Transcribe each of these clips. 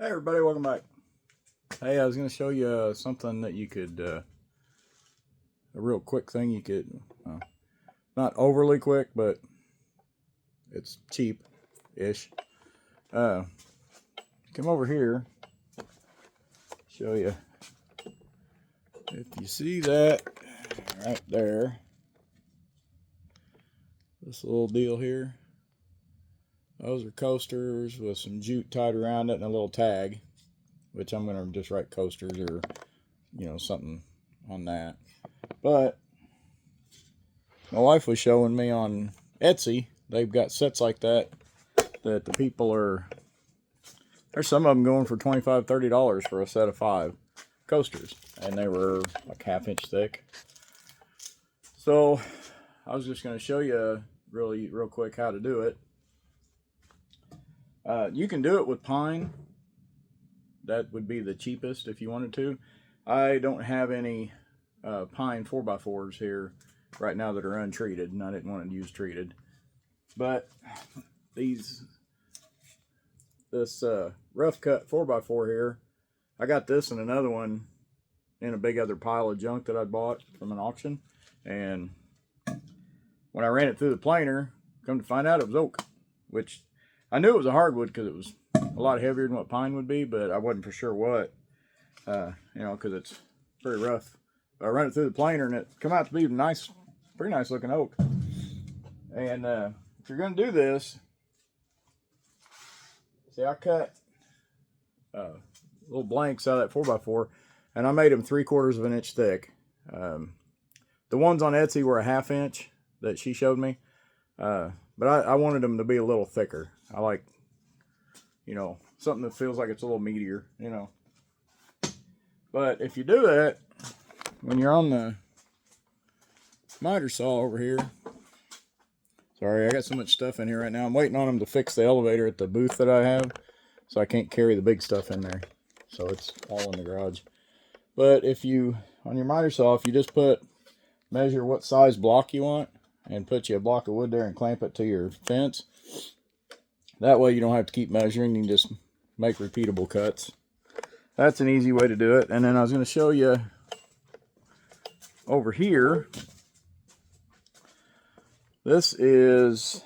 Hey everybody, welcome back. Hey, I was going to show you something that you could, a real quick thing you could, not overly quick, but it's cheap-ish. Come over here, show you. If you see that right there, this little deal here, those are coasters with some jute tied around it and a little tag, which I'm going to just write coasters or, something on that. But my wife was showing me on Etsy, they've got sets like that the people are, there's some of them going for $25, $30 for a set of 5 coasters. And they were like ½ inch thick. So I was just going to show you real quick how to do it. You can do it with pine. That would be the cheapest if you wanted to. I don't have any pine 4x4s here right now that are untreated, and I didn't want to use treated. But this rough cut 4x4 here, I got this and another one in a big other pile of junk that I bought from an auction. And when I ran it through the planer, come to find out it was oak, which I knew it was a hardwood because it was a lot heavier than what pine would be, but I wasn't for sure what, because it's pretty rough. But I ran it through the planer and it come out to be nice, pretty nice looking oak. And if you're going to do this, see, I cut little blanks out of that 4x4, and I made them 3/4 inch thick. The ones on Etsy were a ½ inch that she showed me, but I wanted them to be a little thicker. I like, something that feels like it's a little meatier, But if you do that, when you're on the miter saw over here, sorry, I got so much stuff in here right now. I'm waiting on them to fix the elevator at the booth that I have, so I can't carry the big stuff in there. So it's all in the garage. But if you, on your miter saw, if you just measure what size block you want, and put you a block of wood there and clamp it to your fence. That way you don't have to keep measuring, you can just make repeatable cuts. That's an easy way to do it. And then I was going to show you over here. This is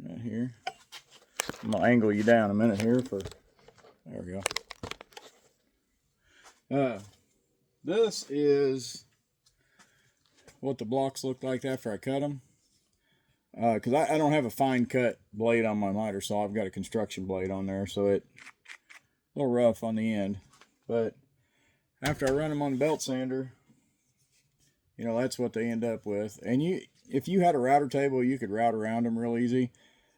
right here. I'm going to angle you down a minute here there we go. This is what the blocks look like after I cut them. Because I don't have a fine cut blade on my miter saw. I've got a construction blade on there, so it's a little rough on the end. But after I run them on the belt sander, that's what they end up with. And if you had a router table, you could route around them real easy.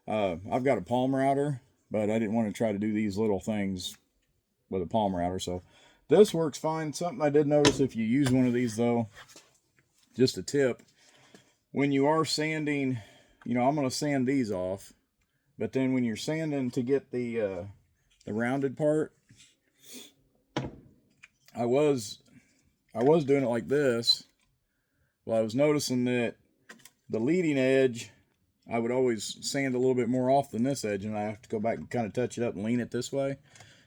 I've got a palm router, but I didn't want to try to do these little things with a palm router, so this works fine. Something I did notice, if you use one of these though, just a tip, when you are sanding, I'm going to sand these off, but then when you're sanding to get the rounded part, I was doing it like this. Well, I was noticing that the leading edge, I would always sand a little bit more off than this edge, and I have to go back and kind of touch it up and lean it this way.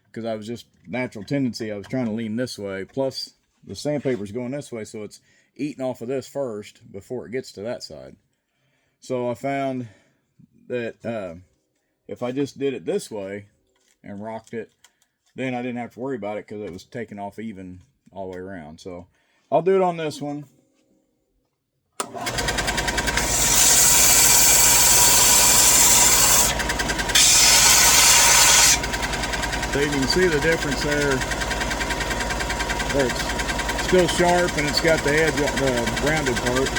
Because I was just natural tendency, I was trying to lean this way, plus the sandpaper's going this way, so it's eating off of this first before it gets to that side. So I found that if I just did it this way and rocked it, then I didn't have to worry about it because it was taking off even all the way around. So I'll do it on this one. So you can see the difference there, where it's still sharp and it's got the edge, the rounded part.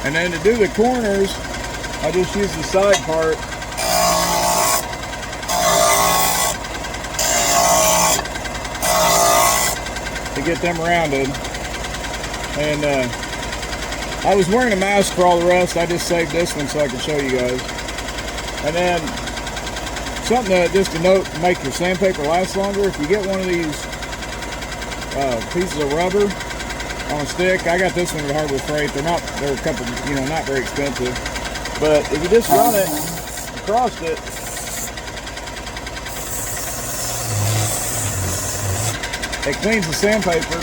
And then to do the corners, I just use the side part. to get them rounded. And I was wearing a mask for all the rest. I just saved this one so I could show you guys. And then something just to note to make your sandpaper last longer, if you get one of these pieces of rubber on a stick, I got this one at Harbor Freight. They're a couple, not very expensive. But if you just run it across it, it cleans the sandpaper.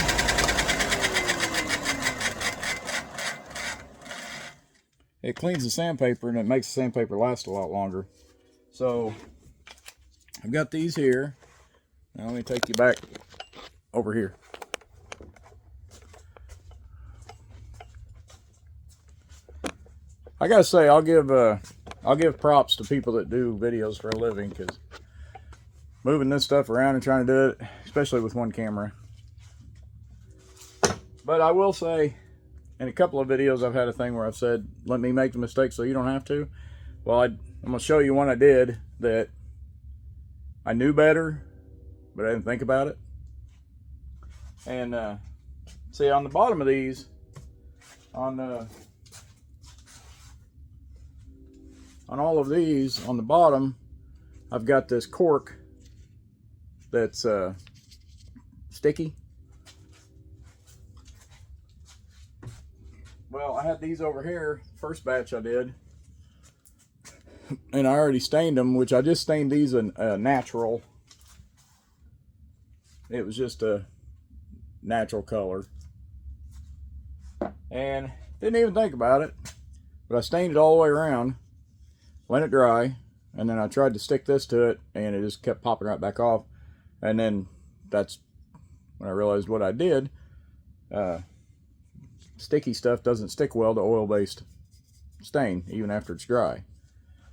It cleans the sandpaper and it makes the sandpaper last a lot longer. So I've got these here. Now let me take you back over here. I gotta say, I'll give props to people that do videos for a living, because moving this stuff around and trying to do it, especially with one camera. But I will say, in a couple of videos, I've had a thing where I've said, let me make the mistake so you don't have to. Well, I'm going to show you one I did that I knew better, but I didn't think about it. And see, on the bottom of these, on all of these, on the bottom, I've got this cork that's sticky. Well, I had these over here, first batch I did, and I already stained them, which I just stained these in natural. It was just a natural color. And didn't even think about it, but I stained it all the way around, let it dry, and then I tried to stick this to it, and it just kept popping right back off. And then that's when I realized what I did. Sticky stuff doesn't stick well to oil-based stain, even after it's dry.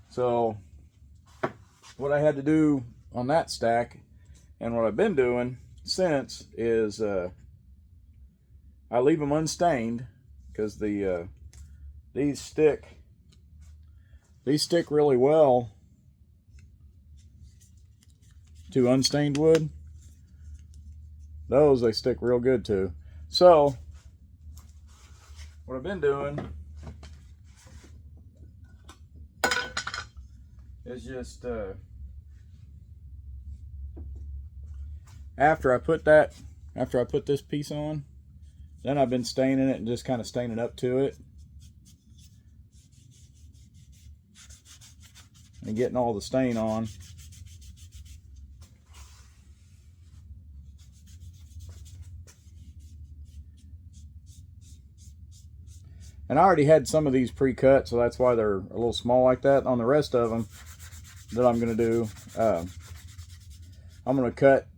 So what I had to do on that stack, and what I've been doing since, is I leave them unstained, because these stick really well to unstained wood. Those they stick real good to. So what I've been doing is just after I put this piece on, then I've been staining it and just kind of staining up to it and getting all the stain on. And I already had some of these pre-cut, so that's why they're a little small like that. On the rest of them that I'm going to do, I'm going to cut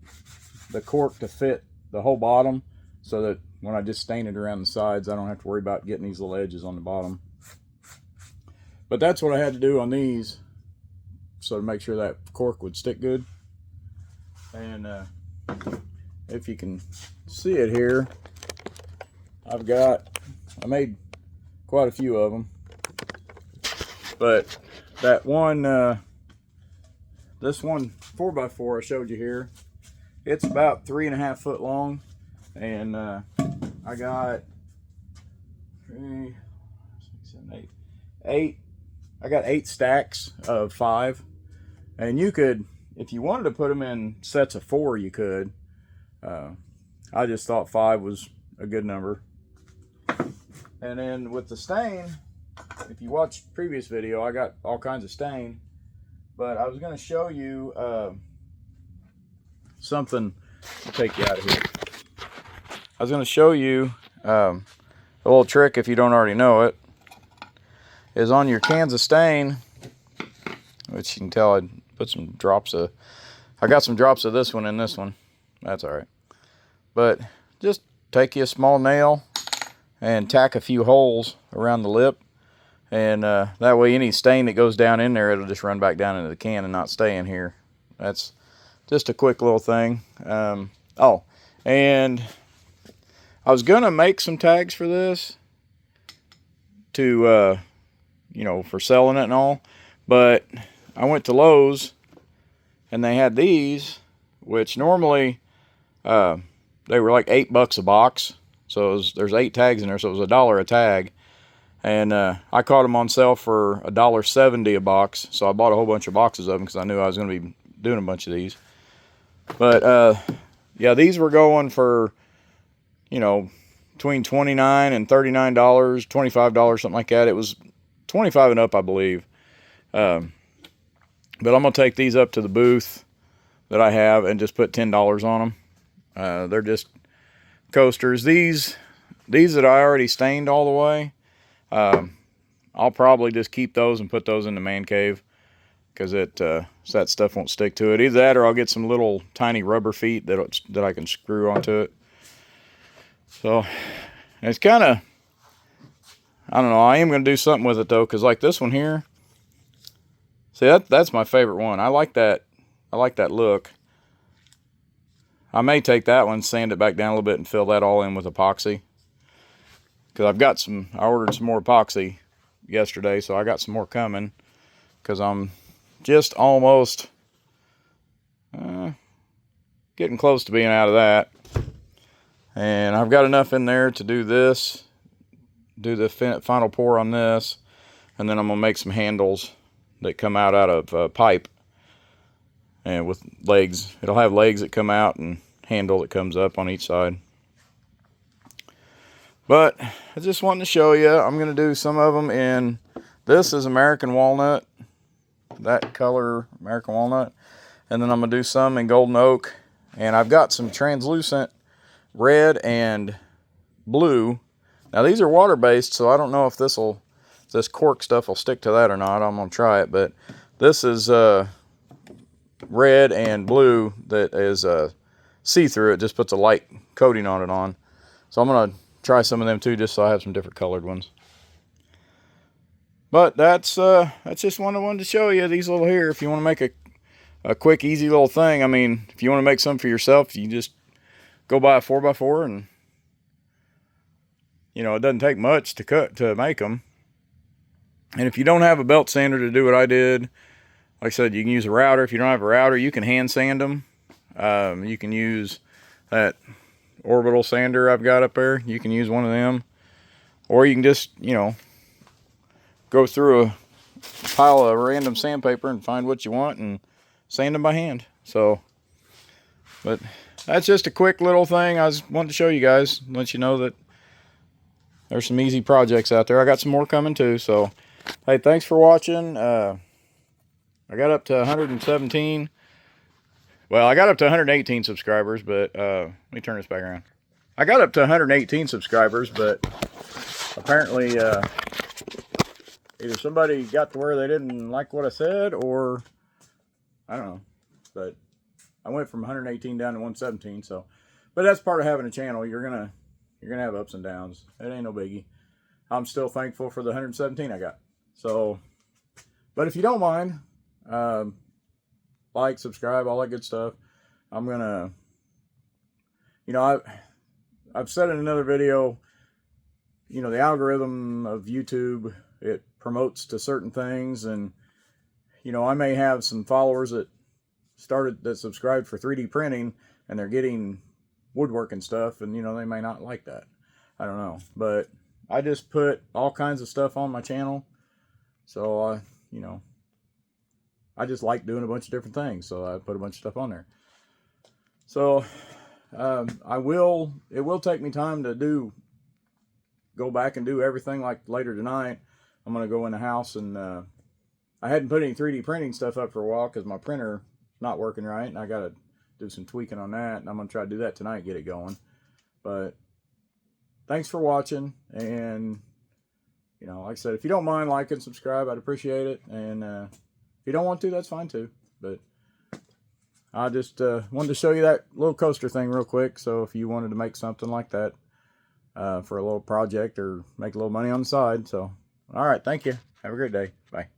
the cork to fit the whole bottom, so that when I just stain it around the sides, I don't have to worry about getting these little edges on the bottom. But that's what I had to do on these, so to make sure that cork would stick good. And if you can see it here, I made quite a few of them, but that one, this one 4x4 I showed you here, it's about 3.5 foot long, and I got 3, 6, 7, 8. I got 8 stacks of 5, and you could, if you wanted to put them in sets of 4, you could. I just thought 5 was a good number. And then with the stain, if you watched previous video, I got all kinds of stain. But I was going to show you something to take you out of here. I was going to show you a little trick, if you don't already know it, is on your cans of stain, which you can tell I put some drops of, I got some drops of this one in this one. That's all right. But just take you a small nail and tack a few holes around the lip, and that way any stain that goes down in there, it'll just run back down into the can and not stay in here. That's just a quick little thing. Oh, and I was gonna make some tags for this to for selling it and all, but I went to Lowe's and they had these, which normally the they were like $8 a box. So there's 8 tags in there, so it was $1 a tag. And I caught them on sale for $1.70 a box. So I bought a whole bunch of boxes of them because I knew I was going to be doing a bunch of these. But yeah, these were going for, you know, between $29 and $39, $25, something like that. It was 25 and up, I believe. But I'm going to take these up to the booth that I have and just put $10 on them. They're just coasters. These that I already stained all the way, I'll probably just keep those and put those in the man cave, because so that stuff won't stick to it. Either that, or I'll get some little tiny rubber feet that I can screw onto it. So it's kind of, I don't know, I am going to do something with it though, because like this one here, see, that's my favorite one. I like that look. I may take that one, sand it back down a little bit, and fill that all in with epoxy. Because I ordered some more epoxy yesterday, so I got some more coming. Because I'm just almost getting close to being out of that. And I've got enough in there to do this, do the final pour on this, and then I'm going to make some handles that come out of pipe. And with legs, it'll have legs that come out and handle that comes up on each side. But I just wanted to show you, I'm going to do some of them in, this is American Walnut, that color American Walnut. And then I'm going to do some in Golden Oak. And I've got some translucent red and blue. Now these are water based, so I don't know if this cork stuff will stick to that or not. I'm going to try it. But this is red and blue that is see-through. It just puts a light coating on it. So I'm going to try some of them too, just so I have some different colored ones. But that's just one I wanted to show you, these little here. If you want to make a quick, easy little thing, I mean, if you want to make some for yourself, you just go buy a 4x4, and you know, it doesn't take much to make them. And if you don't have a belt sander to do what I did, like I said, you can use a router. If you don't have a router, you can hand sand them. You can use that orbital sander I've got up there. You can use one of them. Or you can just, you know, go through a pile of random sandpaper and find what you want and sand them by hand. So, but that's just a quick little thing I was wanting to show you guys, let you know that there's some easy projects out there. I got some more coming too. So, hey, thanks for watching. I got up to 117. Well, I got up to 118 subscribers, but let me turn this back around. I got up to 118 subscribers, but apparently either somebody got to where they didn't like what I said, or I don't know. But I went from 118 down to 117. So, but that's part of having a channel. You're gonna have ups and downs. It ain't no biggie. I'm still thankful for the 117 I got. So, but if you don't mind, like, subscribe, all that good stuff. I'm gonna, you know, I've said in another video, you know, the algorithm of YouTube, it promotes to certain things, and you know, I may have some followers that subscribed for 3D printing, and they're getting woodworking stuff, and you know, they may not like that. I don't know, but I just put all kinds of stuff on my channel, so you know, I just like doing a bunch of different things, so I put a bunch of stuff on there. So it will take me time to go back and do everything. Like later tonight, I'm going to go in the house, and I hadn't put any 3D printing stuff up for a while because my printer not working right, and I got to do some tweaking on that, and I'm going to try to do that tonight, get it going. But thanks for watching, and you know, like I said, if you don't mind liking, subscribe, I'd appreciate it. And if you don't want to, that's fine too. But I just wanted to show you that little coaster thing real quick. So if you wanted to make something like that for a little project or make a little money on the side. So, all right, thank you. Have a great day. Bye.